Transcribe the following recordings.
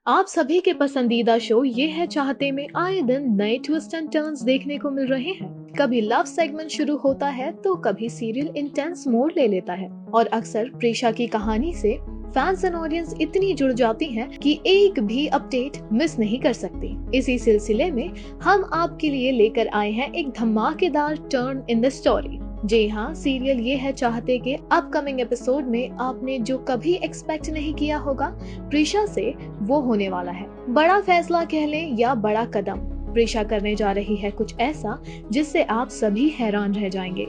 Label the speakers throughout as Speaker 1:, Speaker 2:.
Speaker 1: आप सभी के पसंदीदा शो ये है चाहते में आए दिन नए ट्विस्ट एंड टर्न्स देखने को मिल रहे हैं। कभी लव सेगमेंट शुरू होता है तो कभी सीरियल इंटेंस मोड ले लेता है और अक्सर प्रीशा की कहानी से फैंस एंड ऑडियंस इतनी जुड़ जाती हैं कि एक भी अपडेट मिस नहीं कर सकती। इसी सिलसिले में हम आपके लिए लेकर आए हैं एक धमाकेदार टर्न इन द स्टोरी। जी हाँ, सीरियल ये है चाहते के अपकमिंग एपिसोड में आपने जो कभी एक्सपेक्ट नहीं किया होगा प्रीशा से, वो होने वाला है। बड़ा फैसला कह लें या बड़ा कदम, प्रीशा करने जा रही है कुछ ऐसा जिससे आप सभी हैरान रह जाएंगे।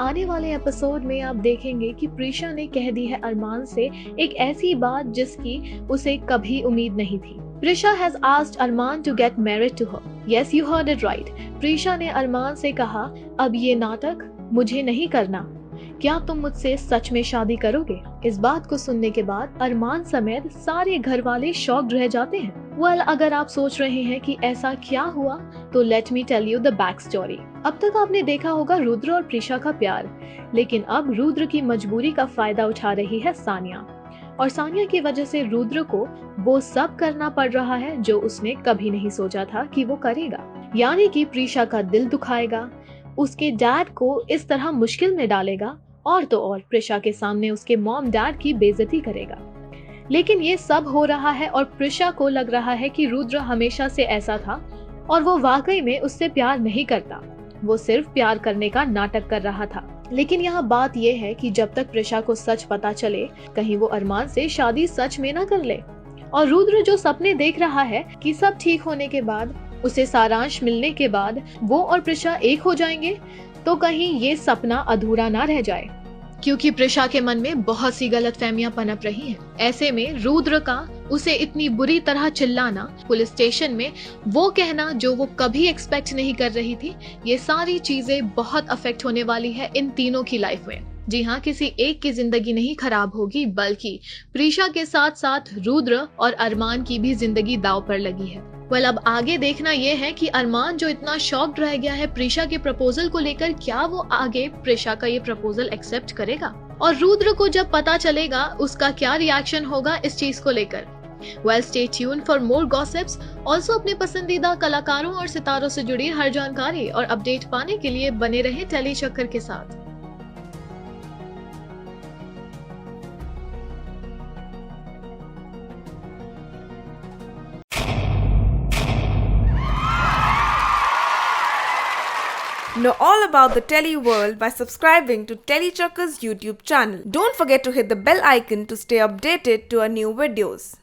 Speaker 1: आने वाले एपिसोड में आप देखेंगे कि प्रीशा ने कह दी है अरमान से एक ऐसी बात जिसकी उसे कभी उम्मीद नहीं थी। Prisha has asked Armaan to get married to her. Yes, you heard it right. Prisha ने अरमान से कहा, अब ये नाटक मुझे नहीं करना, क्या तुम मुझसे सच में शादी करोगे? इस बात को सुनने के बाद अरमान समेत सारे घर वाले शॉक्ड रह जाते हैं। अगर आप सोच रहे हैं कि ऐसा क्या हुआ, तो let me tell you the back story. अब तक आपने देखा होगा रुद्र और प्रीशा का प्यार, लेकिन अब रुद्र की मजबूरी का फायदा उठा रही है सानिया, और सानिया की वजह से रुद्र को वो सब करना पड़ रहा है जो उसने कभी नहीं सोचा था कि वो करेगा। यानी कि प्रीशा का दिल दुखाएगा, उसके डैड को इस तरह मुश्किल में डालेगा, और तो और प्रीशा के सामने उसके मॉम डैड की बेइज्जती करेगा। लेकिन ये सब हो रहा है और प्रीशा को लग रहा है कि रुद्र हमेशा से ऐसा था और वो वाकई में उससे प्यार नहीं करता, वो सिर्फ प्यार करने का नाटक कर रहा था। लेकिन यहाँ बात ये है कि जब तक प्रीशा को सच पता चले, कहीं वो अरमान से शादी सच में ना कर ले, और रुद्र जो सपने देख रहा है कि सब ठीक होने के बाद, उसे सारांश मिलने के बाद वो और प्रीशा एक हो जाएंगे, तो कहीं ये सपना अधूरा ना रह जाए। क्योंकि प्रीशा के मन में बहुत सी गलतफहमियां पनप रही हैं। ऐसे में रुद्र का उसे इतनी बुरी तरह चिल्लाना, पुलिस स्टेशन में वो कहना जो वो कभी एक्सपेक्ट नहीं कर रही थी, ये सारी चीजें बहुत अफेक्ट होने वाली है इन तीनों की लाइफ में। जी हाँ, किसी एक की जिंदगी नहीं खराब होगी, बल्कि प्रीशा के साथ साथ रुद्र और अरमान की भी जिंदगी दांव पर लगी है। अब आगे देखना यह है कि अरमान जो इतना शॉक्ड रह गया है प्रीशा के प्रपोजल को लेकर, क्या वो आगे प्रीशा का ये प्रपोजल एक्सेप्ट करेगा, और रुद्र को जब पता चलेगा उसका क्या रिएक्शन होगा इस चीज को लेकर। Stay tuned for more gossips. Also अपने पसंदीदा कलाकारों और सितारों से जुड़ी हर जानकारी और अपडेट पाने के लिए बने रहे टेली चक्कर के साथ।
Speaker 2: Know all about the Telly world by subscribing to Tellychucker's YouTube channel. Don't forget to hit the bell icon to stay updated to our new videos.